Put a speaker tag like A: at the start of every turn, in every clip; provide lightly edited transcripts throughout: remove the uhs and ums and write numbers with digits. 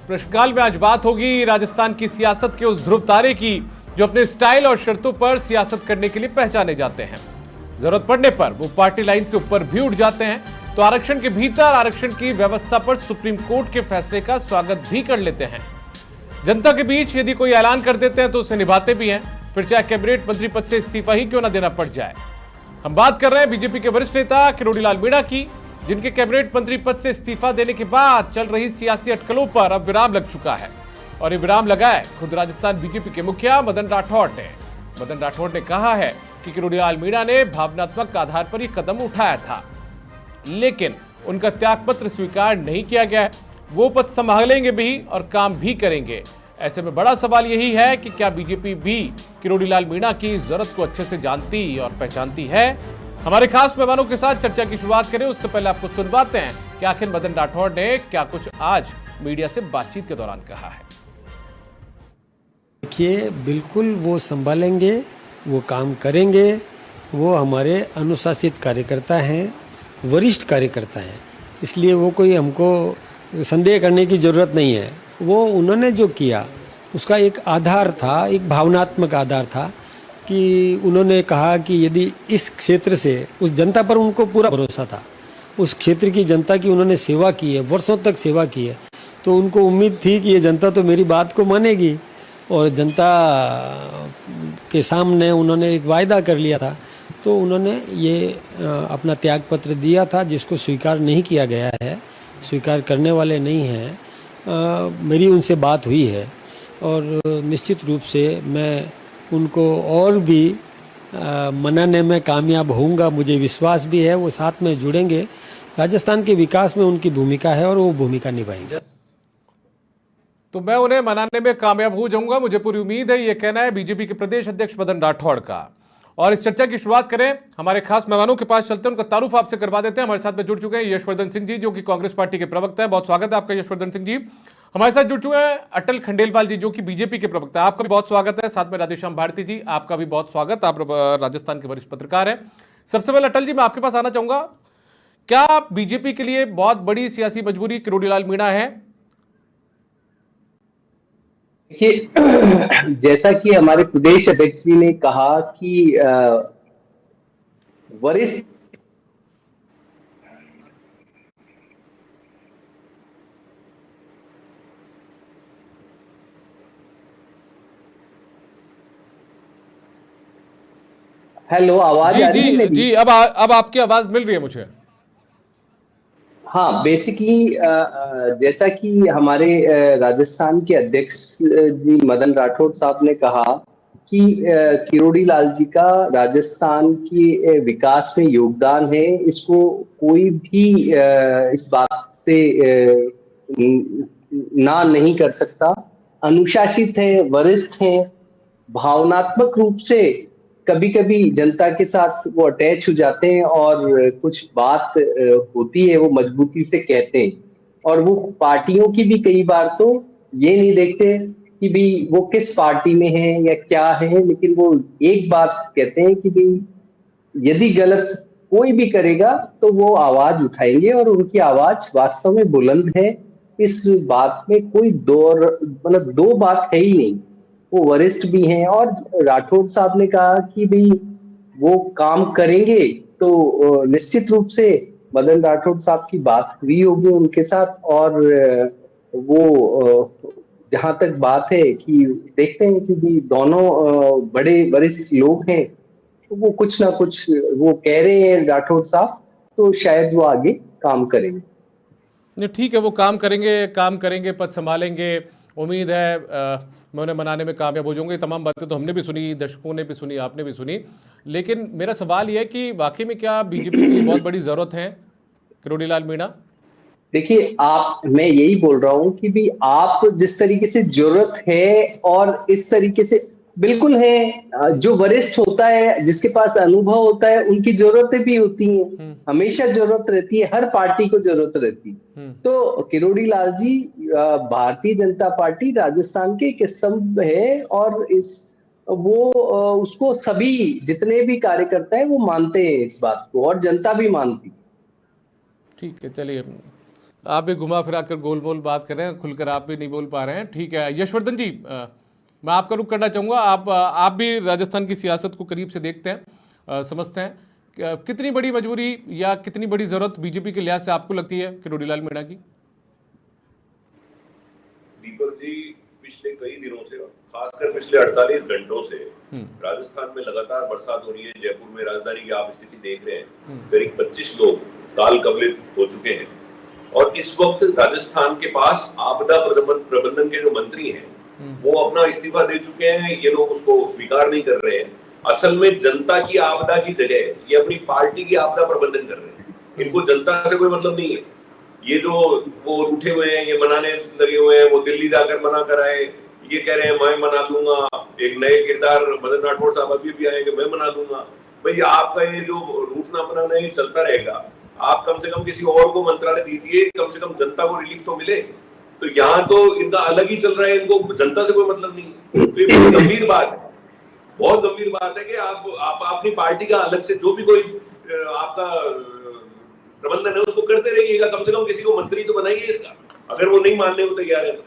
A: प्रश्नकाल में आज बात होगी राजस्थान की सियासत के उस ध्रुव तारे की जो अपने स्टाइल और शर्तों पर सियासत करने के लिए पहचाने जाते हैं। जरूरत पड़ने पर वो पार्टी लाइन से ऊपर भी उठ जाते हैं, तो आरक्षण के भीतर आरक्षण की व्यवस्था पर सुप्रीम कोर्ट के फैसले का स्वागत भी कर लेते हैं। जनता के बीच यदि कोई ऐलान कर देते हैं तो उसे निभाते भी हैं, फिर चाहे कैबिनेट मंत्री पद से इस्तीफा ही क्यों ना देना पड़ जाए। हम बात कर रहे हैं बीजेपी के वरिष्ठ नेता किरोड़ीलाल मीणा की, जिनके कैबिनेट मंत्री पद से इस्तीफा देने के बाद चल रही सियासी अटकलों पर अब विराम लग चुका है। और ये विराम लगा है खुद राजस्थान बीजेपी के मुखिया मदन राठौड़ ने। मदन राठौड़ ने कहा है कि किरोड़ीलाल मीणा ने भावनात्मक आधार पर यह कदम उठाया था, लेकिन उनका त्यागपत्र स्वीकार नहीं किया गया है। वो पद संभालेंगे भी और काम भी करेंगे। ऐसे में बड़ा सवाल यही है कि क्या बीजेपी भी किरोड़ीलाल मीणा की जरूरत को अच्छे से जानती और पहचानती है। हमारे खास मेहमानों के साथ चर्चा की शुरुआत करें उससे पहले आपको सुनवाते हैं कि आखिर मदन राठौड़ ने क्या कुछ आज मीडिया से बातचीत के दौरान कहा है।
B: देखिए, बिल्कुल वो संभालेंगे, वो काम करेंगे। वो हमारे अनुशासित कार्यकर्ता हैं, वरिष्ठ कार्यकर्ता हैं, इसलिए वो कोई हमको संदेह करने की ज़रूरत नहीं है। वो उन्होंने जो किया उसका एक आधार था, एक भावनात्मक आधार था कि उन्होंने कहा कि यदि इस क्षेत्र से, उस जनता पर उनको पूरा भरोसा था, उस क्षेत्र की जनता की उन्होंने सेवा की है, वर्षों तक सेवा की है, तो उनको उम्मीद थी कि ये जनता तो मेरी बात को मानेगी। और जनता के सामने उन्होंने एक वायदा कर लिया था, तो उन्होंने ये अपना त्यागपत्र दिया था, जिसको स्वीकार नहीं किया गया है, स्वीकार करने वाले नहीं हैं। मेरी उनसे बात हुई है और निश्चित रूप से मैं उनको और भी मनाने में कामयाब होऊंगा, मुझे विश्वास भी है। वो साथ में जुड़ेंगे, राजस्थान के विकास में उनकी भूमिका है और वो भूमिका निभाएंगे।
A: तो मैं उन्हें मनाने में कामयाब हो जाऊंगा, मुझे पूरी उम्मीद है, ये कहना है बीजेपी के प्रदेश अध्यक्ष मदन राठौड़ का। और इस चर्चा की शुरुआत करें, हमारे खास मेहमानों के पास चलते हैं, उनका तारुफ आपसे करवा देते हैं। हमारे साथ में जुड़ चुके हैं यशवर्धन सिंह जी, जो कि कांग्रेस पार्टी के प्रवक्ता है। बहुत स्वागत है आपका यशवर्धन सिंह जी। हमारे साथ जुड़ चुके हैं अटल खंडेलवाल जी, जो कि बीजेपी के प्रवक्ता है। आपका भी बहुत स्वागत है। साथ में राधेश्याम भारती जी, आपका भी बहुत स्वागत। आप राजस्थान के वरिष्ठ पत्रकार हैं। सबसे पहले अटल जी, मैं आपके पास आना चाहूंगा, क्या बीजेपी के लिए बहुत बड़ी सियासी मजबूरी किरोड़ीलाल मीणा है?
C: देखिए, जैसा कि हमारे प्रदेश अध्यक्ष जी ने कहा कि वरिष्ठ हेलो, आवाज आ रही है मेरी?
A: जी, अब आपकी आवाज मिल रही है मुझे।
C: हाँ, बेसिकली जैसा कि हमारे राजस्थान के अध्यक्ष जी मदन राठौड़ साहब ने कहा कि किरोड़ीलाल जी का राजस्थान के विकास में योगदान है, इसको कोई भी इस बात से ना नहीं कर सकता। अनुशासित है, वरिष्ठ हैं, भावनात्मक रूप से कभी कभी जनता के साथ वो अटैच हो जाते हैं और कुछ बात होती है वो मजबूती से कहते हैं। और वो पार्टियों की भी कई बार तो ये नहीं देखते कि भी वो किस पार्टी में है या क्या है, लेकिन वो एक बात कहते हैं कि भी यदि गलत कोई भी करेगा तो वो आवाज उठाएंगे और उनकी आवाज वास्तव में बुलंद है। इस बात में कोई दो बात है ही नहीं। वो वरिष्ठ भी हैं और राठौड़ साहब ने कहा कि भाई वो काम करेंगे, तो निश्चित रूप से मदन राठौड़ साहब की बात हुई होगी उनके साथ। और वो जहां तक बात है कि देखते हैं कि भी दोनों बड़े वरिष्ठ लोग हैं, तो वो कुछ ना कुछ वो कह रहे हैं राठौड़ साहब, तो शायद वो आगे काम करेंगे।
A: नहीं, ठीक है, वो काम करेंगे, पद संभालेंगे। उम्मीद है मैं उन्हें मनाने में कामयाब हो जाऊंगा। तमाम बातें तो हमने भी सुनी, दर्शकों ने भी सुनी, आपने भी सुनी, लेकिन मेरा सवाल यह है कि वाकई में क्या बीजेपी की बहुत बड़ी जरूरत है किरोड़ीलाल मीणा?
C: देखिए, मैं यही बोल रहा हूं कि भी आप जिस तरीके से जरूरत है और इस तरीके से बिल्कुल है, जो वरिष्ठ होता है, जिसके पास अनुभव होता है, उनकी जरूरतें भी होती हैं। हमेशा जरूरत रहती है, हर पार्टी को जरूरत रहती है। तो किरोड़ीलाल जी भारतीय जनता पार्टी राजस्थान के एक स्तंभ है और उसको सभी जितने भी कार्यकर्ता है वो मानते हैं इस बात को, और जनता भी मानती।
A: ठीक है, चलिए, आप भी घुमा फिरा कर गोल मोल बात कर रहे हैं, खुलकर आप भी नहीं बोल पा रहे हैं। ठीक है यशवर्धन जी, मैं आपका रुख करना चाहूँगा। आप भी राजस्थान की सियासत को करीब से देखते हैं, समझते हैं। कितनी बड़ी मजबूरी या कितनी बड़ी जरूरत बीजेपी के लिहाज से आपको लगती है किरोड़ीलाल मीणा की?
D: दीपक जी, पिछले कई दिनों से, खासकर पिछले 48 घंटों से राजस्थान में लगातार बरसात हो रही है। जयपुर में राजधानी की आप स्थिति देख रहे हैं, करीब 25 लोग काल कवलित हो चुके हैं। और इस वक्त राजस्थान के पास आपदा प्रबंधन के जो मंत्री हैं वो अपना इस्तीफा दे चुके हैं। ये लोग उसको स्वीकार नहीं कर रहे हैं। असल में जनता की आपदा की जगह ये अपनी पार्टी की आपदा प्रबंधन कर रहे हैं। इनको जनता से कोई मतलब नहीं है। ये जो वो उठे हुए हैं, ये मनाने लगे हुए हैं, वो दिल्ली जाकर मना कर आए, ये कह रहे हैं मैं मना दूंगा। एक नए किरदार मदन राठौड़ साहब अभी भी आए कि मैं मना दूंगा। भाई आपका ये जो रूठना मनाना है ये चलता रहेगा। आप कम से कम किसी और को मंत्रालय दीजिए, कम से कम जनता को रिलीफ तो मिले। तो यहाँ तो इनका अलग ही चल रहा है, इनको जनता से कोई मतलब नहीं। तो ये बहुत गंभीर बात है, बहुत गंभीर बात है कि आप अपनी पार्टी का अलग से जो भी कोई आपका प्रबंधन है उसको करते रहिएगा। कम से कम किसी को मंत्री तो बनाइए इसका, अगर वो नहीं मानने को तैयार है तो।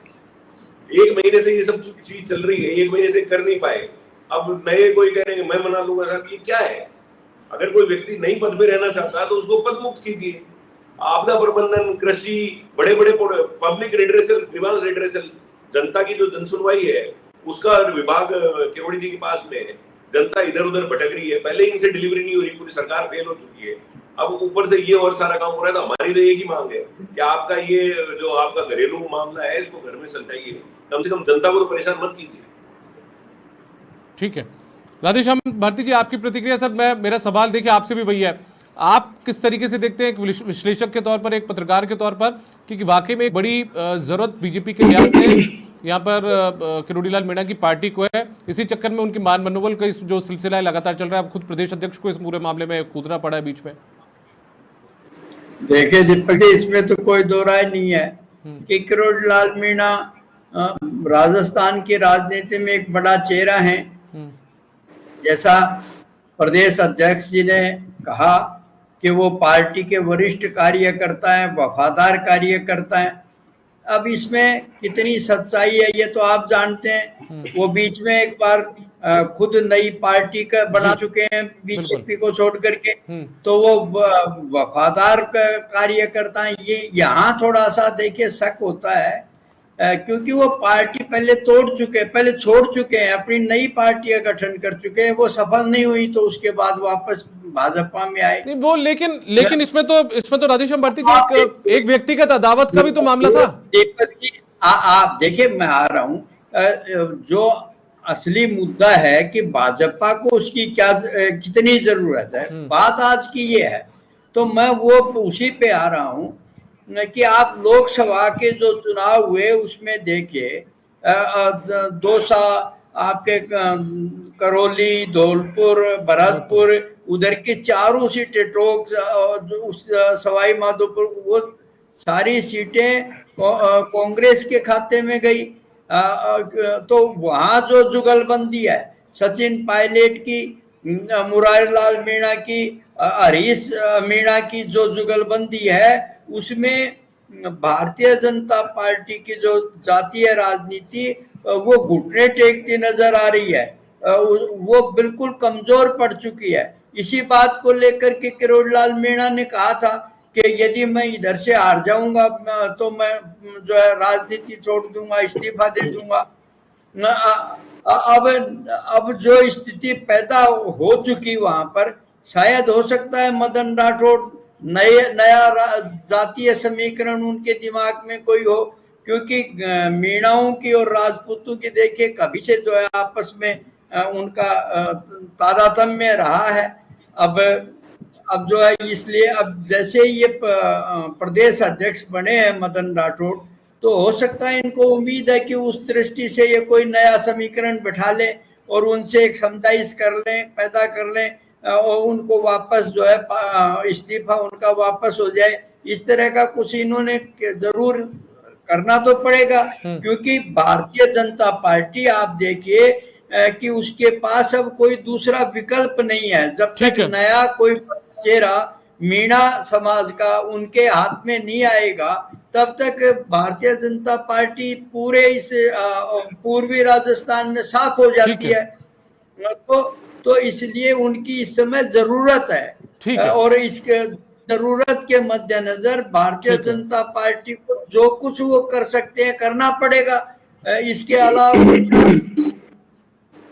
D: 1 महीने से ये सब चीज चल रही है, 1 महीने से कर नहीं पाए, अब नए कोई कह रहे हैं मैं मना लूंगा। साहब ये क्या है? अगर कोई व्यक्ति नहीं पद पे रहना चाहता है तो उसको पद मुक्त कीजिए। आपदा प्रबंधन, कृषि, बड़े बड़े पब्लिक रिड्रेसल, ग्रीवांस रिड्रेसल, जनता की जो जनसुनवाई है उसका विभाग किरोड़ी जी के पास में है। जनता इधर उधर भटक रही है, पहले ही इनसे डिलीवरी नहीं हो रही, पूरी सरकार फेल हो चुकी है। अब ऊपर से ये और सारा काम हो रहा है। तो हमारी तो एक ही मांग है कि आपका ये जो आपका घरेलू मामला है इसको घर में सुलझाइए, कम से कम जनता को तो परेशान मत कीजिए।
A: ठीक है राधेश्याम भारती जी, आपकी प्रतिक्रिया। सर मेरा सवाल देखिए आपसे भी वही है, आप किस तरीके से देखते हैं एक विश्लेषक के तौर पर, एक पत्रकार के तौर पर, कि वाकई में एक बड़ी जरूरत बीजेपी के लिहाज से यहाँ पर किरोड़ीलाल मीणा की पार्टी को है। इसी चक्कर में उनकी मान मनोबल का जो सिलसिला है लगातार चल रहा है, अब खुद प्रदेश अध्यक्ष को इस पूरे मामले में कूदना पड़ा है बीच में।
E: देखिए दीपक जी, इसमें तो कोई दो राय नहीं है कि किरोड़ीलाल मीणा राजस्थान की राजनीति में एक बड़ा चेहरा है। जैसा प्रदेश अध्यक्ष जी ने कहा कि वो पार्टी के वरिष्ठ कार्यकर्ता है, वफादार कार्यकर्ता है। अब इसमें कितनी सच्चाई है ये तो आप जानते हैं। वो बीच में एक बार खुद नई पार्टी का बना चुके हैं बीजेपी को छोड़ करके, तो वो वफादार कार्यकर्ता है। ये यहाँ थोड़ा सा देखिए शक होता है, क्योंकि वो पार्टी पहले छोड़ चुके हैं, अपनी नई पार्टी का गठन कर चुके हैं। वो सफल नहीं हुई तो उसके बाद वापस भाजपा में आए।
A: नहीं वो लेकिन इसमें तो राधेश्याम भारती जी एक व्यक्तिगत अदावत का भी तो मामला था।
E: दीपक जी आप देखिए, मैं आ रहा हूँ, जो असली मुद्दा है कि भाजपा को उसकी क्या कितनी जरूरत है, बात आज की ये है। तो मैं वो उसी पे आ रहा हूँ कि आप लोकसभा के जो चुनाव हुए उसमें देखिए, दौसा, आपके करौली, धौलपुर, भरतपुर, उधर की 4 सीटें, टोंक, सवाई माधोपुर, वो सारी सीटें कांग्रेस के खाते में गई। तो वहां जो जुगलबंदी है, सचिन पायलट की, मुरारी लाल मीणा की, हरीश मीणा की जो जुगलबंदी है, उसमें भारतीय जनता पार्टी की जो जातीय राजनीति वो घुटने टेकती नजर आ रही है, वो बिल्कुल कमजोर पड़ चुकी है। इसी बात को लेकर के किरोड़ीलाल मीणा ने कहा था कि यदि मैं इधर से हार जाऊंगा तो मैं जो है राजनीति छोड़ दूंगा, इस्तीफा दे दूंगा। अब जो स्थिति पैदा हो चुकी वहां पर, शायद हो सकता है मदन राठौड़ नया जातीय समीकरण उनके दिमाग में कोई हो, क्योंकि मीणाओं की और राजपूतों की देखिए कभी से जो है आपस में उनका तादात्म्य रहा है। अब जो है, इसलिए अब जैसे ये प्रदेश अध्यक्ष बने हैं मदन राठौड़, तो हो सकता है इनको उम्मीद है कि उस दृष्टि से ये कोई नया समीकरण बैठा ले और उनसे एक समझाइश कर लें, पैदा कर लें, और उनको वापस जो है इस्तीफा उनका वापस हो जाए। इस तरह का कुछ इन्होंने जरूर करना तो पड़ेगा, क्योंकि भारतीय जनता पार्टी आप देखिए कि उसके पास अब कोई दूसरा विकल्प नहीं है। जब तक नया कोई चेहरा मीणा समाज का उनके हाथ में नहीं आएगा तब तक भारतीय जनता पार्टी पूरे इस पूर्वी राजस्थान में साफ हो जाती है। तो इसलिए उनकी इस समय जरूरत है और इसके जरूरत के मद्देनजर भारतीय जनता पार्टी को जो कुछ वो कर सकते हैं करना पड़ेगा। इसके अलावा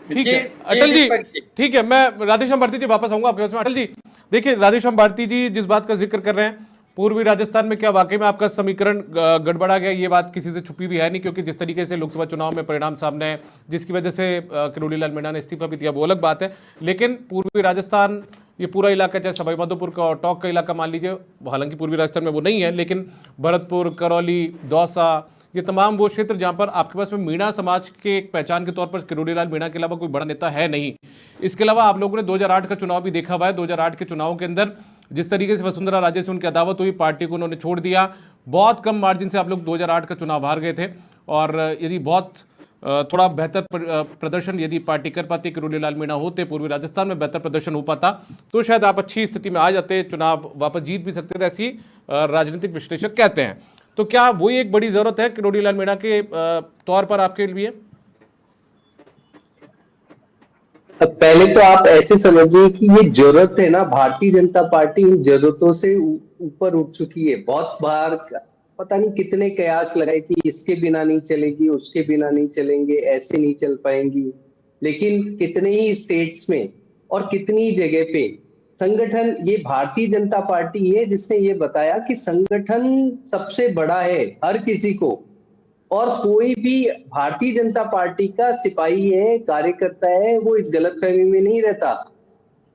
A: ठीक है अटल जी, ठीक है, मैं राधेश्याम भारती जी वापस आऊंगा आपके पास में। अटल जी देखिए, राधेश्याम भारती जी जिस बात का जिक्र कर रहे हैं, पूर्वी राजस्थान में क्या वाकई में आपका समीकरण गड़बड़ा गया? ये बात किसी से छुपी भी है नहीं, क्योंकि जिस तरीके से लोकसभा चुनाव में परिणाम सामने है, जिसकी वजह से किरोड़ी लाल मीणा ने इस्तीफा भी दिया, वो अलग बात है। लेकिन पूर्वी राजस्थान, ये पूरा इलाका, चाहे सवाई माधोपुर का और टोंक का इलाका मान लीजिए, हालांकि पूर्वी राजस्थान में वो नहीं है, लेकिन भरतपुर, करौली, दौसा, ये तमाम वो क्षेत्र जहां पर आपके पास में मीणा समाज के एक पहचान के तौर पर किरोड़ी लाल मीणा के अलावा कोई बड़ा नेता है नहीं। इसके अलावा आप लोगों ने 2008 का चुनाव भी देखा हुआ है। 2008 के चुनाव के अंदर जिस तरीके से वसुंधरा राजे से उनकी अदावत हुई, पार्टी को उन्होंने छोड़ दिया, बहुत कम मार्जिन से आप लोग 2008 का चुनाव हार गए थे। और यदि बहुत थोड़ा बेहतर प्रदर्शन यदि पार्टी कर पाती, किरोड़ी लाल मीणा होते, पूर्वी राजस्थान में बेहतर प्रदर्शन हो पाता, तो शायद आप अच्छी स्थिति में आ जाते, चुनाव वापस जीत भी सकते थे, ऐसी राजनीतिक विश्लेषक कहते हैं। तो क्या वही एक बड़ी जरूरत है किरोड़ी लाल मीणा के तौर पर आपके लिए?
C: पहले तो आप ऐसे समझिए कि ये जरूरत है ना, भारतीय जनता पार्टी उन जरूरतों से ऊपर उठ चुकी है। बहुत बार पता नहीं कितने कयास लगाए कि इसके बिना नहीं चलेगी, उसके बिना नहीं चलेंगे, ऐसे नहीं चल पाएंगी, लेकिन कितने ही स्टेट्स में और कितनी जगह पे संगठन, ये भारतीय जनता पार्टी है जिसने ये बताया कि संगठन सबसे बड़ा है हर किसी को, और कोई भी भारतीय जनता पार्टी का सिपाही है, कार्यकर्ता है, वो इस गलतफहमी में नहीं रहता।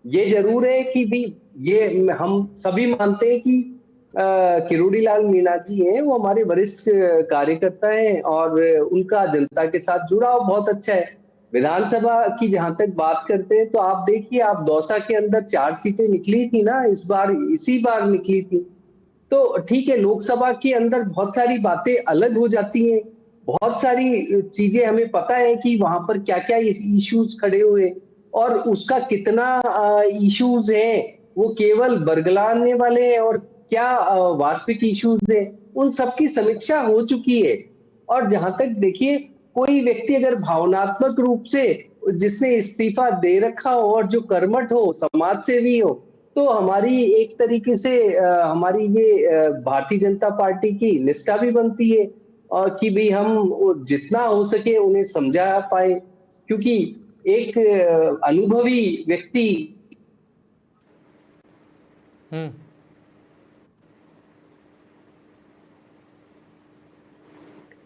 C: ये जरूर है कि भी ये हम सभी मानते हैं कि किरोड़ी लाल मीणा जी हैं, वो हमारे वरिष्ठ कार्यकर्ता हैं और उनका जनता के साथ जुड़ाव बहुत अच्छा है। विधानसभा की जहां तक बात करते हैं तो आप देखिए, आप दौसा के अंदर 4 सीटें निकली थी ना, इस बार इसी बार निकली थी। तो ठीक है, लोकसभा के अंदर बहुत सारी बातें अलग हो जाती हैं, बहुत सारी चीजें हमें पता है कि वहां पर क्या क्या इश्यूज खड़े हुए और उसका कितना इश्यूज है वो केवल बरगलाने वाले हैं और क्या वास्तविक इश्यूज है, उन सबकी समीक्षा हो चुकी है। और जहां तक देखिए, कोई व्यक्ति अगर भावनात्मक रूप से जिसने इस्तीफा दे रखा हो और जो कर्मठ हो, समाज सेवी हो, तो हमारी एक तरीके से हमारी ये भारतीय जनता पार्टी की निष्ठा भी बनती है और कि भी हम जितना हो सके उन्हें समझा पाए, क्योंकि एक अनुभवी व्यक्ति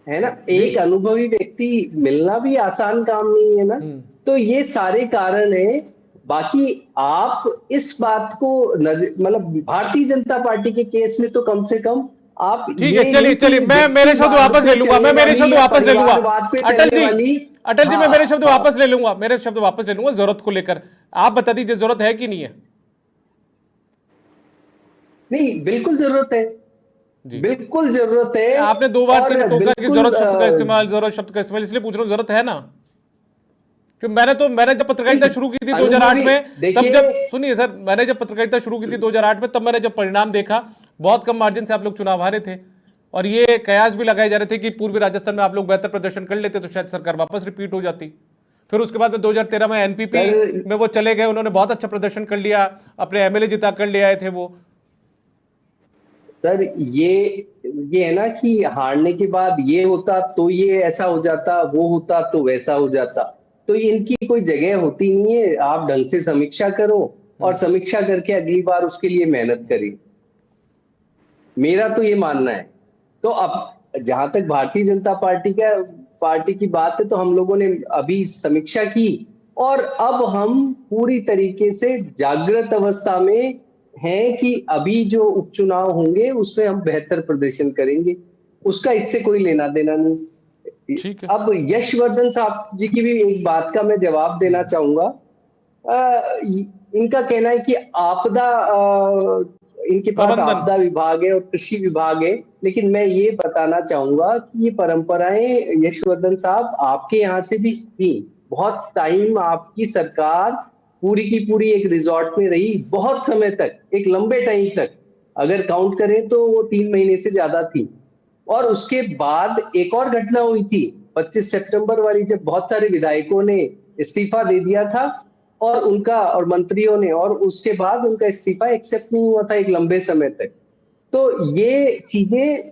C: है ना, एक अनुभवी व्यक्ति मिलना भी आसान काम नहीं है ना। तो ये सारे कारण है। बाकी आप इस बात को मतलब भारतीय जनता पार्टी के केस में तो कम से कम आप,
A: ठीक है, चलिए मैं मेरे शब्द वापस ले लूंगा, मैं मेरे शब्द वापस ले लूंगा। अटल जी मैं मेरे शब्द वापस ले लूंगा, मेरे शब्द वापस ले लूंगा। जरूरत को लेकर आप बता दीजिए, जरूरत है कि नहीं है?
C: नहीं, बिल्कुल जरूरत है, बिल्कुल जरूरत है।
A: आपने 2 बार टोका कि जरूरत शब्द का इस्तेमाल, जरूरत शब्द का इस्तेमाल, इसलिए पूछ रहा हूं, जरूरत है ना? मैंने जब पत्रकारिता शुरू की थी 2008 में, तब जब सुनिए सर, मैंने जब पत्रकारिता शुरू की थी 2008 में, तब मैंने जब परिणाम देखा, बहुत कम मार्जिन से आप लोग चुनाव हारे थे और ये कयास भी लगाए जा रहे थे कि पूर्वी राजस्थान में आप लोग बेहतर प्रदर्शन कर लेते तो शायद सरकार वापस रिपीट हो जाती। फिर उसके बाद में 2013 में एनपीपी में वो चले गए, उन्होंने बहुत अच्छा प्रदर्शन कर लिया, अपने एमएलए जिता कर ले आए थे वो।
C: सर ये है ना कि हारने के बाद ये होता तो ये ऐसा हो जाता, वो होता तो वैसा हो जाता, तो इनकी कोई जगह होती नहीं है। आप ढंग से समीक्षा करो और समीक्षा करके अगली बार उसके लिए मेहनत करें, मेरा तो ये मानना है। तो अब जहां तक भारतीय जनता पार्टी की बात है, तो हम लोगों ने अभी समीक्षा की और अब हम पूरी तरीके से जागृत अवस्था में हैं कि अभी जो उपचुनाव होंगे उसमें हम बेहतर प्रदर्शन करेंगे, उसका इससे कोई लेना देना नहीं। अब यशवर्धन साहब जी की भी एक बात का मैं जवाब देना चाहूंगा। इनका कहना है कि आपदा, इनके पास आपदा विभाग है और कृषि विभाग है, लेकिन मैं ये बताना चाहूंगा कि ये परंपराएं यशवर्धन साहब आपके यहाँ से भी थी। बहुत टाइम आपकी सरकार पूरी की पूरी एक रिजॉर्ट में रही, बहुत समय तक, एक लंबे टाइम तक, अगर काउंट करें तो वो 3 महीने से ज्यादा थी। और उसके बाद एक और घटना हुई थी 25 सितंबर वाली, जब बहुत सारे विधायकों ने इस्तीफा दे दिया था और मंत्रियों ने, और उसके बाद उनका इस्तीफा एक्सेप्ट नहीं हुआ था एक लंबे समय तक। तो ये चीजें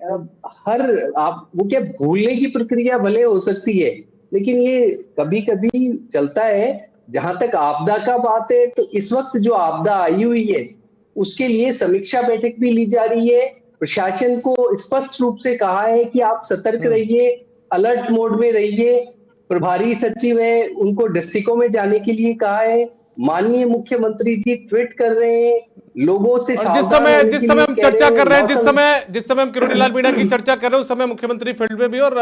C: आप वो क्या भूलने की प्रक्रिया भले हो सकती है, लेकिन ये कभी कभी चलता है। जहां तक आपदा का बात है, तो इस वक्त जो आपदा आई हुई है उसके लिए समीक्षा बैठक भी ली जा रही है। प्रशासन को स्पष्ट रूप से कहा है कि आप सतर्क रहिए, अलर्ट मोड में रहिए। प्रभारी सचिव है, उनको डिस्ट्रिक्टों में जाने के लिए कहा है। माननीय मुख्यमंत्री जी ट्वीट कर रहे हैं, लोगों से
A: और
C: सावधान
A: जिस समय हम चर्चा कर रहे हैं, जिस समय हम किरोड़ी लाल मीणा की चर्चा कर रहे हैं, उस समय मुख्यमंत्री फील्ड में भी और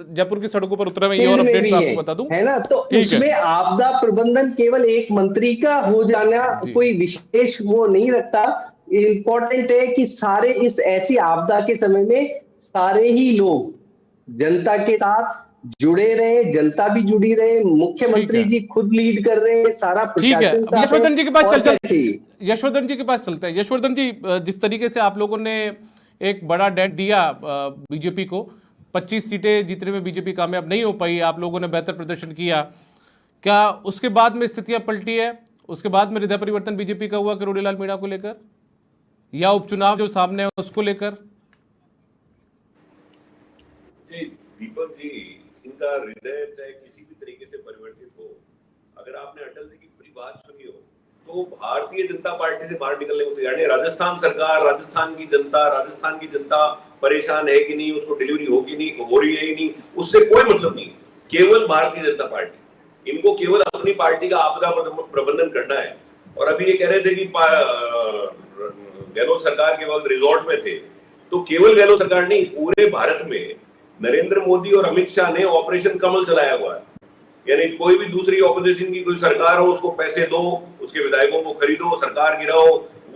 A: जयपुर की सड़कों पर उतरे हुए, ये और अपडेट मैं आपको बता दूं,
C: है ना। तो इसमें आपदा प्रबंधन केवल एक मंत्री का हो जाना कोई विशेष वो नहीं रखता। इंपॉर्टेंट है कि सारे इस ऐसी आपदा के समय में सारे ही लोग जनता के साथ जुड़े रहे, जनता भी जुड़ी रहे, मुख्यमंत्री जी खुद लीड कर रहे हैं, सारा प्रशासन।
A: यशवर्धन जी के पास यशवर्धन जी के पास चलते हैं। यशवर्धन जी, जिस तरीके से आप लोगों ने एक बड़ा डेंट दिया बीजेपी को, 25 सीटें जीतने में बीजेपी कामयाब नहीं हो पाई, आप लोगों ने बेहतर प्रदर्शन किया, क्या उसके बाद में स्थितियां पलटी है? उसके बाद में हृदय परिवर्तन बीजेपी का हुआ किरोड़ी लाल मीणा को लेकर, या उपचुनाव जो सामने है उसको लेकर?
D: दीपक जी, इनका हृदय चाहे किसी भी तरीके से परिवर्तित हो, अगर आपने अटल जी की पूरी बात सुनी हो तो भारतीय जनता पार्टी से बाहर निकलने को तैयार नहीं। राजस्थान सरकार, राजस्थान की जनता परेशान है कि नहीं, उसको डिलीवरी हो कि नहीं, हो रही है कि नहीं, उससे कोई मतलब नहीं। केवल भारतीय जनता पार्टी, इनको केवल अपनी पार्टी का आपदा प्रबंधन करना है। और अभी ये कह रहे थे कि गहलोत सरकार के वक्त रिजॉर्ट में थे, तो केवल गहलोत सरकार नहीं, पूरे भारत में नरेंद्र मोदी और अमित शाह ने ऑपरेशन कमल चलाया हुआ है। यानी कोई भी दूसरी ऑपोजिशन की कोई सरकार हो, उसको पैसे दो, उसके विधायकों को खरीदो, सरकार गिराओ,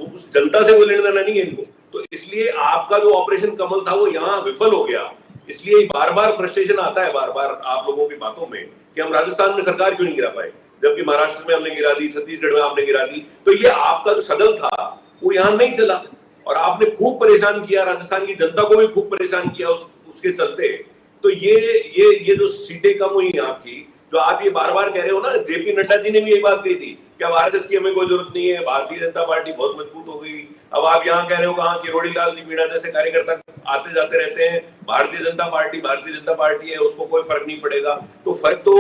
D: उस जनता से कोई लेना देना नहीं है इनको। तो इसलिए आपका जो ऑपरेशन कमल था वो यहाँ विफल हो गया। इसलिए बार बार फ्रस्ट्रेशन आता है बार बार आप लोगों की बातों में कि हम राजस्थान में सरकार क्यों नहीं गिरा पाए, जबकि महाराष्ट्र में हमने गिरा दी, छत्तीसगढ़ में आपने गिरा दी। तो ये आपका जो शगल था वो यहाँ नहीं चला और आपने खूब परेशान किया, राजस्थान की जनता को भी खूब परेशान किया उसके चलते। तो ये जो सीटें कम हुई आपकी, जो आप ये बार बार कह रहे हो ना, जेपी नड्डा जी ने भी यही बात कही थी कि अब आरएसएस की हमें कोई जरूरत नहीं है, भारतीय जनता पार्टी बहुत मजबूत हो गई। अब आप यहाँ कह रहे हो कहाँ किरोड़ी लाल मीणा जैसे कार्यकर्ता आते जाते रहते हैं, भारतीय जनता पार्टी है, उसको कोई फर्क नहीं पड़ेगा। तो फर्क तो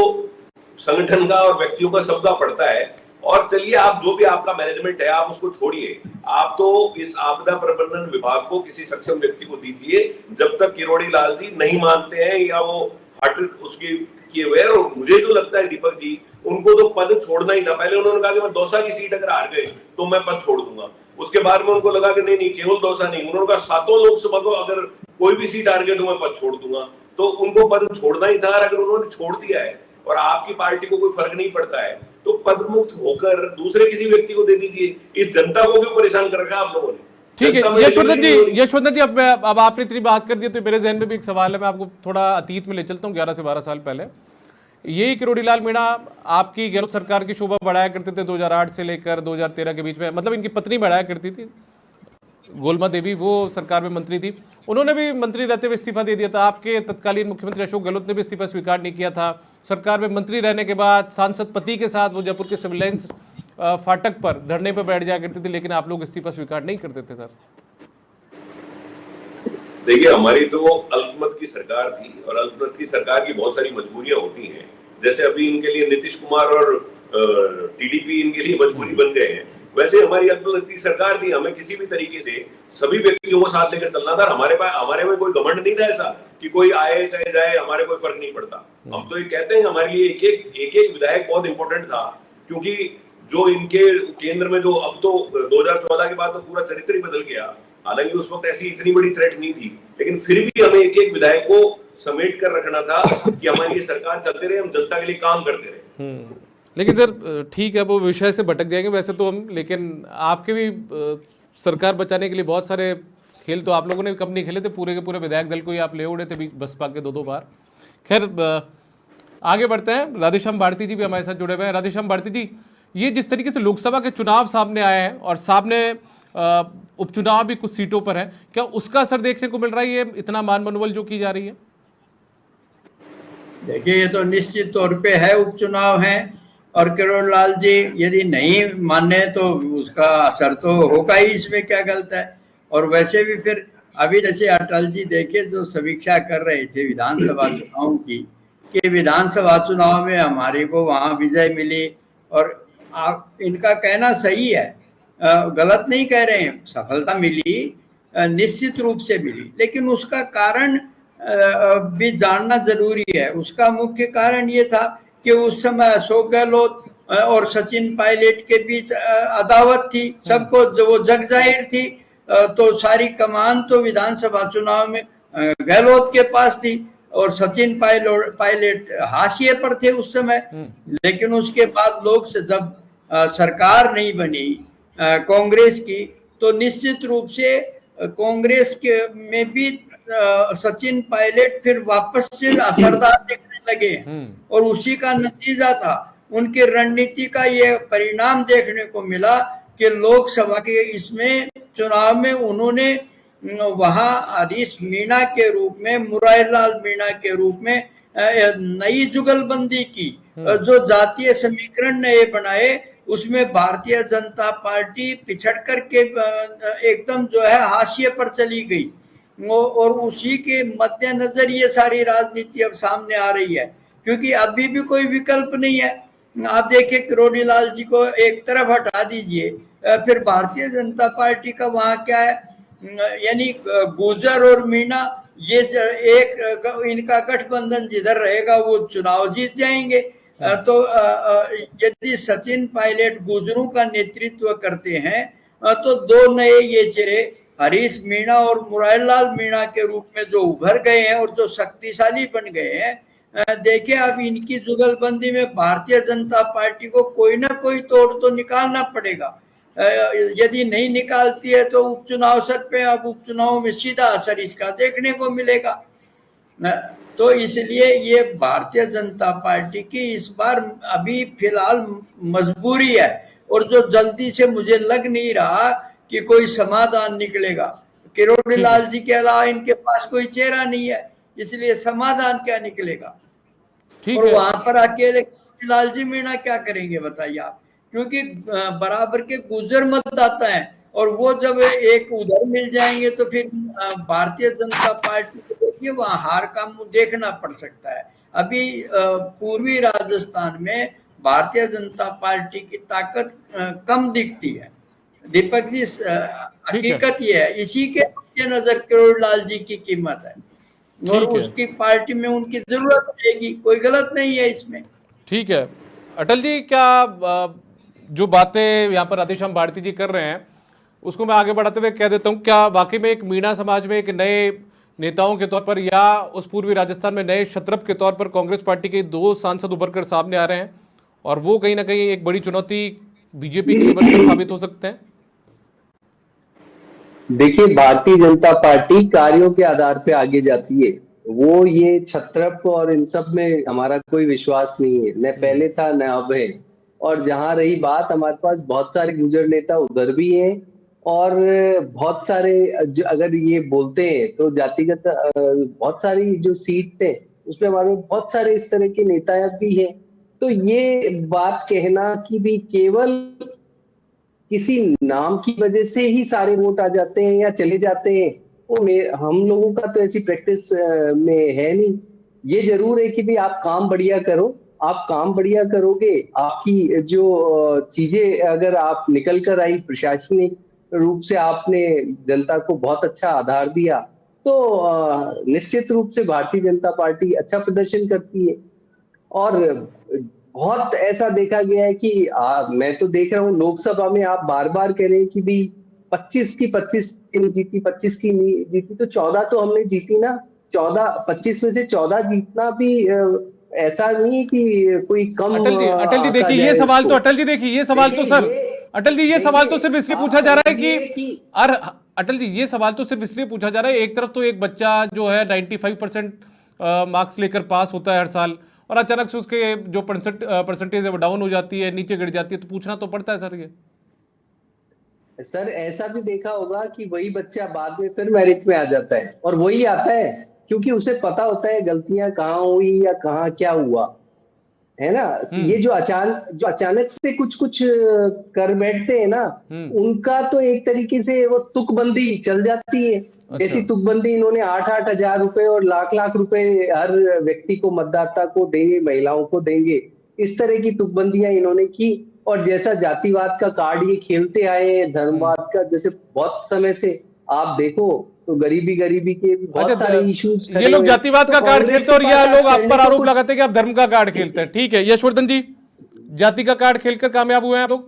D: संगठन का और व्यक्तियों का सबका पड़ता है। और चलिए, आप जो भी आपका मैनेजमेंट है आप उसको छोड़िए, आप तो इस आपदा प्रबंधन विभाग को किसी सक्षम व्यक्ति को दीजिए। जब तक किरोड़ी लाल जी नहीं मानते हैं या वो हट उसके किए हुए, और मुझे जो लगता है दीपक जी, उनको तो पद छोड़ना ही था। पहले उन्होंने कहा कि मैं दौसा की सीट अगर हार गए तो मैं पद छोड़ दूंगा। उसके बाद में उनको लगा कि नहीं, केवल दौसा नहीं, उन्होंने कहा 7 लोकसभा को अगर कोई भी सीट हार गए तो मैं पद छोड़ दूंगा। तो उनको पद छोड़ना ही था। अगर उन्होंने छोड़ दिया है और आपकी पार्टी को कोई फर्क नहीं पड़ता है तो पद मुक्त होकर दूसरे किसी व्यक्ति को दे दीजिए। इस जनता को क्यों परेशान कर रखा है आप लोगों ने?
A: ठीक है यशवर्धन जी, अब आपने इतनी बात कर दी तो मेरे जहन में भी एक सवाल है, मैं आपको थोड़ा अतीत में ले चलता हूँ, 11 से 12 साल पहले। यही किरोड़ी लाल मीणा आपकी गहलोत सरकार की शोभा बढ़ाया करते थे 2008 से लेकर 2013 के बीच में, मतलब इनकी पत्नी बढ़ाया करती थी, गोलमा देवी, वो सरकार में मंत्री थी, उन्होंने भी मंत्री रहते हुए इस्तीफा दे दिया था। आपके तत्कालीन मुख्यमंत्री अशोक गहलोत ने भी इस्तीफा स्वीकार नहीं किया था। सरकार में मंत्री रहने के बाद सांसद पति के साथ वो जयपुर के सिविल लाइंस फाटक पर धरने पर बैठ जाया करती थी, लेकिन आप लोग इस्तीफा स्वीकार नहीं करते थे सर।
D: देखिए, हमारी तो अल्पमत की सरकार थी और अल्पमत की सरकार की बहुत सारी मजबूरियां होती हैं। जैसे अभी इनके लिए नीतीश कुमार और टीडीपी इनके लिए मजबूरी बन गए हैं, वैसे हमारी अल्पमत की सरकार थी। हमें किसी भी तरीके से सभी व्यक्तियों को साथ लेकर चलना था। हमारे में कोई घमंड नहीं था ऐसा कि कोई आए चाहे जाए, हमारे कोई फर्क नहीं पड़ता। हम तो ये कहते हैं हमारे लिए एक एक विधायक बहुत इंपॉर्टेंट था, क्योंकि जो इनके केंद्र में जो अब तो 2014 के बाद तो पूरा चरित्र ही बदल गया। हालांकि उस वक्त ऐसी इतनी बड़ी थ्रेट नहीं थी, लेकिन फिर भी हमें एक एक विधायक को समेट कर रखना था कि हमारी ये सरकार चलते रहे, हम जनता के लिए काम करते रहे।
A: लेकिन सर ठीक है, वो विषय से भटक जाएंगे वैसे तो हम, लेकिन आपके भी सरकार बचाने के लिए बहुत सारे खेल तो आप लोगों ने कब नहीं खेले थे, पूरे के पूरे विधायक दल को ही आप ले उड़े थे बसपा के 2-2 बार। खैर आगे बढ़ते हैं, राधेश्याम भारती जी भी हमारे साथ जुड़े हुए हैं। राधेश्याम भारती जी, ये जिस तरीके से लोकसभा के चुनाव सामने आए हैं और सामने उपचुनाव भी कुछ सीटों पर है, क्या उसका असर देखने को मिल रहा है ये इतना मान मनोबल जो की जा रही है?
E: देखिए, ये तो निश्चित तौर पे है, उपचुनाव है, और किरोड़ लाल जी यदि नहीं माने तो उसका असर तो होगा ही, इसमें क्या गलत है। और वैसे भी फिर अभी जैसे अटल जी देखे जो समीक्षा कर रहे थे विधानसभा चुनाव की, कि विधानसभा चुनाव में हमारे को वहां विजय मिली, और इनका कहना सही है, गलत नहीं कह रहे हैं, सफलता मिली, निश्चित रूप से मिली, लेकिन उसका कारण भी जानना जरूरी है। उसका मुख्य कारण ये था कि उस समय अशोक गहलोत और सचिन पायलट के बीच अदावत थी, सबको जो वो जग जाहिर थी, तो सारी कमान तो विधानसभा चुनाव में गहलोत के पास थी, और सचिन पायलट हाशिए पर थे उस समय। लेकिन उसके बाद लोग से जब सरकार नहीं बनी कांग्रेस की, तो निश्चित रूप से कांग्रेस के में भी सचिन पायलट फिर वापस से असरदार दिखने लगे, और उसी का नतीजा था, उनकी रणनीति का ये परिणाम देखने को मिला कि लोकसभा के इसमें चुनाव में उन्होंने वहां हरीश मीणा के रूप में, मुरारीलाल मीणा के रूप में नई जुगलबंदी की, जो जातीय समीकरण नए बनाए, उसमें भारतीय जनता पार्टी पिछड़ करके एकदम जो है हाशिए पर चली गई, और उसी के मद्देनजर ये सारी राजनीति अब सामने आ रही है, क्योंकि अभी भी कोई विकल्प नहीं है। आप देखिए, किरोड़ी लाल जी को एक तरफ हटा दीजिए, फिर भारतीय जनता पार्टी का वहां क्या है, यानी गुर्जर और मीणा, ये एक इनका गठबंधन जिधर रहेगा वो चुनाव जीत जाएंगे। तो यदि सचिन पायलट गुर्जरों का नेतृत्व करते हैं, तो दो नए ये चेहरे हरीश मीणा और मुरारीलाल मीणा के रूप में जो उभर गए हैं और जो शक्तिशाली बन गए हैं, देखिए अब इनकी जुगलबंदी में भारतीय जनता पार्टी को कोई ना कोई तोड़ तो निकालना पड़ेगा। यदि नहीं निकालती है तो उपचुनाव सर पे, अब उपचुनाव में सीधा असर इसका देखने को मिलेगा। तो इसलिए ये भारतीय जनता पार्टी की इस बार अभी फिलहाल मजबूरी है, और जो जल्दी से मुझे लग नहीं रहा कि कोई समाधान निकलेगा। किरोड़ी लाल जी के अलावा इनके पास कोई चेहरा नहीं है, इसलिए समाधान क्या निकलेगा। और वहां पर अकेले लाल जी मीणा क्या करेंगे बताइए आप, क्योंकि बराबर के गुर्जर मतदाता हैं, और वो जब एक उधर मिल जाएंगे तो फिर भारतीय जनता पार्टी को देखिए वहां हार का मुंह देखना पड़ सकता है। अभी पूर्वी राजस्थान में भारतीय जनता पार्टी की ताकत कम दिखती है। दीपक जी, हकीकत ये है, इसी के नजर किरोड़ी लाल जी की कीमत है, और उसकी पार्टी में उनकी जरूरत रहेगी, कोई गलत नहीं है इसमें।
A: ठीक है अटल जी, क्या जो बातें यहाँ पर राधेश्याम भारती जी कर रहे हैं उसको मैं आगे बढ़ाते हुए कह देता हूँ, क्या वाकई में एक मीणा समाज में एक नए नेताओं के तौर पर या उस पूर्वी राजस्थान में नए क्षत्रप के तौर पर कांग्रेस पार्टी के दो सांसद उभर कर सामने आ रहे हैं, और वो कहीं ना कहीं एक बड़ी चुनौती बीजेपी के लिए बनकर साबित हो सकते हैं?
C: देखिए, भारतीय जनता पार्टी कार्यों के आधार पे आगे जाती है, वो ये छत्रप और इन सब में हमारा कोई विश्वास नहीं है, न पहले था न अब है। और जहां रही बात, हमारे पास बहुत सारे गुजर नेता उधर भी हैं, और बहुत सारे अगर ये बोलते हैं तो जातिगत बहुत सारी जो सीट्स हैं उसमें हमारे बहुत सारे इस तरह के नेता भी हैं। तो ये बात कहना कि भी केवल किसी नाम की वजह से ही सारे वोट आ जाते हैं या चले जाते हैं, वो हम लोगों का तो ऐसी प्रैक्टिस में है नहीं। ये जरूर है कि भी आप काम बढ़िया करो, आप काम बढ़िया करोगे, आपकी जो चीजें अगर आप निकल कर आई, प्रशासनिक रूप से आपने जनता को बहुत अच्छा आधार दिया, तो निश्चित रूप से भारतीय जनता पार्टी अच्छा प्रदर्शन करती है। और बहुत ऐसा देखा गया है कि मैं तो देख रहा हूँ लोकसभा में आप बार बार कह रहे हैं कि भी 25 की 25 नहीं जीती, 25 की नहीं जीती, तो 14 तो हमने जीती ना। 25 में से 14 जीतना भी ऐसा नहीं कि कोई कम।
A: अटल जी देखिए, ये सवाल तो अटल जी देखिए, ये सवाल तो सर अटल जी ये सवाल तो सिर्फ इसलिए पूछा जा रहा है कि अटल जी ये सवाल तो सिर्फ इसलिए पूछा जा रहा है, एक तरफ तो एक बच्चा जो है 95% मार्क्स लेकर पास होता है हर साल, और अचानक से उसके जो परसेंटेज है वो डाउन हो जाती है, नीचे गिर जाती है, तो पूछना तो पड़ता है सर ये।
C: सर ऐसा भी देखा होगा कि वही बच्चा बाद में फिर मैरिज में आ जाता है, और वही आता है क्योंकि उसे पता होता है गलतियां कहाँ हुई या कहाँ क्या हुआ, है ना। ये जो अचानक से कुछ कुछ कर बैठते हैं ना, उनका तो एक तरीके से वो तुकबंदी चल जाती है। जैसी तुकबंदी इन्होंने 8-8 हजार रुपए और लाख लाख रुपए हर व्यक्ति को, मतदाता को देंगे, महिलाओं को देंगे, इस तरह की तुकबंदियां इन्होंने की। और जैसा जातिवाद का कार्ड ये खेलते आए हैं, धर्मवाद का, जैसे बहुत समय से आप देखो तो गरीबी के भी बहुत सारे इश्यूज।
A: ये लोग जातिवाद का कार्ड खेलते हैं और यह लोग आप पर आरोप लगाते हैं कि आप धर्म का कार्ड खेलते हैं। ठीक है यशवर्धन जी, जाति का कार्ड खेलकर कामयाब हुए हैं आप लोग?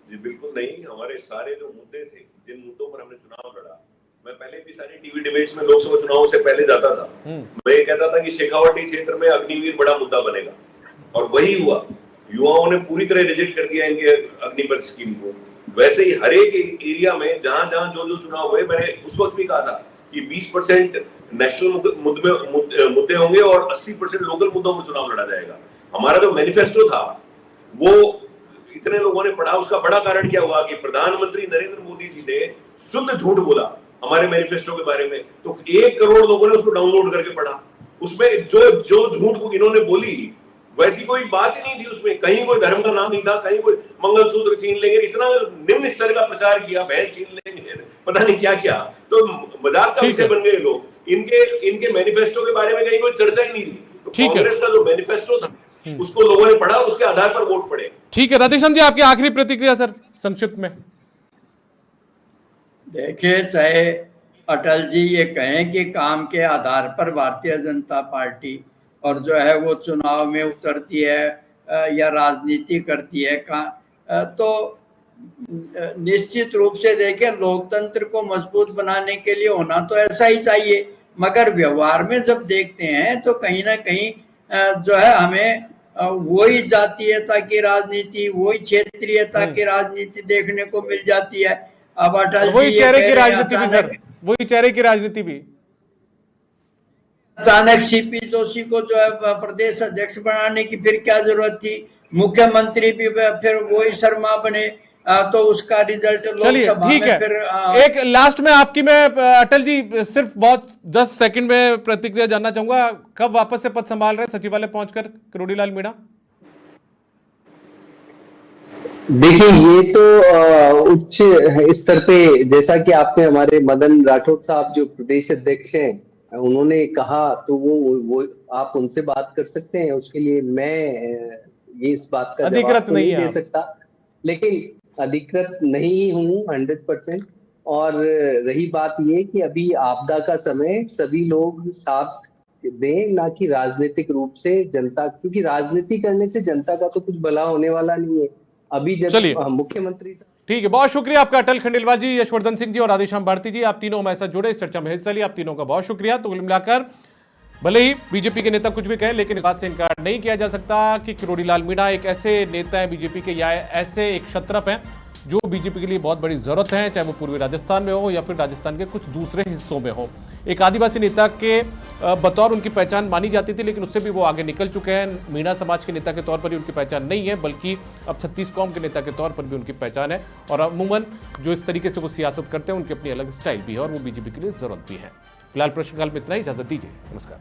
D: जी बिल्कुल नहीं। हमारे सारे जो मुद्दे थे, जिन मुद्दों पर हमने चुनाव लड़ा, मैं पहले भी सारी टीवी डिबेट्स में लोकसभा चुनाव से पहले जाता था, मैं ये कहता था कि शेखावाटी क्षेत्र में अग्निवीर बड़ा मुद्दा बनेगा, और वही हुआ। युवाओं ने पूरी तरह रिजेक्ट कर दिया इनके अग्निवीर स्कीम को। वैसे ही हर एक एरिया में जहां जहां जो चुनाव हुए, मैंने उस वक्त भी कहा था कि 20% नेशनल मुद्दे होंगे और 80% लोकल मुद्दों पर चुनाव लड़ा जाएगा। हमारा जो मैनिफेस्टो था वो इतने लोगों ने पढ़ा, उसका बड़ा कारण क्या हुआ कि प्रधानमंत्री नरेंद्र मोदी जी ने शुद्ध झूठ बोला हमारे मैनिफेस्टो के बारे में, तो 1 करोड़ लोगों ने उसको डाउनलोड करके पढ़ा। उसमें जो झूठ इन्होंने बोली वैसी कोई बात ही नहीं थी उसमें। कहीं कोई धर्म का नाम नहीं था, कहीं कोई मंगलसूत्र छीन लेंगे, इतना निम्न स्तर का प्रचार किया, बहन छीन लेंगे, पता नहीं क्या क्या, तो मजाक का विषय बन गए लोग। इनके मैनिफेस्टो के बारे में कहीं कोई चर्चा ही नहीं थी। तो कांग्रेस का जो मैनिफेस्टो था उसको लोगों ने पढ़ा, उसके आधार पर वोट पड़े।
A: ठीक है राधेश्याम जी, आपकी आखिरी प्रतिक्रिया सर संक्षिप्त में।
E: देखिए, चाहे अटल जी ये कहें कि काम के आधार पर भारतीय जनता पार्टी और जो है वो चुनाव में उतरती है या राजनीति करती है, तो निश्चित रूप से देखें, लोकतंत्र को मजबूत बनाने के लिए होना तो ऐसा ही चाहिए, मगर व्यवहार में जब देखते हैं तो कहीं ना कहीं जो है हमें वही जातीयता की राजनीति, वही क्षेत्रीयता की राजनीति देखने को मिल जाती है। अब अटल
A: वही चेहरे की राजनीति भी सर, वही चेहरे की राजनीति भी।
E: अचानक सीपी जोशी को जो है प्रदेश अध्यक्ष बनाने की फिर क्या जरूरत थी? मुख्यमंत्री भी फिर वही शर्मा बने, तो उसका रिजल्ट लोकसभा में फिर
A: एक लास्ट में आपकी, मैं अटल जी सिर्फ बहुत 10 सेकंड में प्रतिक्रिया जानना चाहूंगा, कब वापस से पद संभाल रहे सचिवालय पहुंचकर किरोड़ीलाल मीणा?
C: देखिए, ये तो उच्च स्तर पे, जैसा कि आपने हमारे मदन राठौड़ साहब जो प्रदेश अध्यक्ष हैं उन्होंने कहा, तो वो आप उनसे बात कर सकते हैं। उसके लिए मैं ये इस बात का
A: अधिकृत
C: जवाब नहीं दे सकता, लेकिन अधिकृत नहीं हूँ 100%। और रही बात ये कि अभी आपदा का समय, सभी लोग साथ दें, ना कि राजनीतिक रूप से जनता, क्योंकि राजनीति करने से जनता का तो कुछ भला होने वाला नहीं है। अभी जब मुख्यमंत्री,
A: ठीक है, बहुत शुक्रिया आपका अटल खंडेलवाल जी, यशवर्धन सिंह जी और राधेश्याम भारती जी, आप तीनों हमारे साथ जुड़े, इस चर्चा में हिस्सा लिया, आप तीनों का बहुत शुक्रिया। तो कुल मिलाकर भले ही बीजेपी के नेता कुछ भी कहें, लेकिन इस बात से इनकार नहीं किया जा सकता कि किरोड़ीलाल मीणा एक ऐसे नेता है बीजेपी के, या ऐसे एक क्षत्रप हैं जो बीजेपी के लिए बहुत बड़ी जरूरत है, चाहे वो पूर्वी राजस्थान में हो या फिर राजस्थान के कुछ दूसरे हिस्सों में हो। एक आदिवासी नेता के बतौर उनकी पहचान मानी जाती थी, लेकिन उससे भी वो आगे निकल चुके हैं। मीणा समाज के नेता के तौर पर ही उनकी पहचान नहीं है, बल्कि अब 36 कौम के नेता के तौर पर भी उनकी पहचान है। और अमूमन जो इस तरीके से वो सियासत करते हैं, उनकी अपनी अलग स्टाइल भी है और वो बीजेपी के लिए जरूरत भी है। फिलहाल प्रश्नकाल में इतना ही, इजाजत दीजिए, नमस्कार।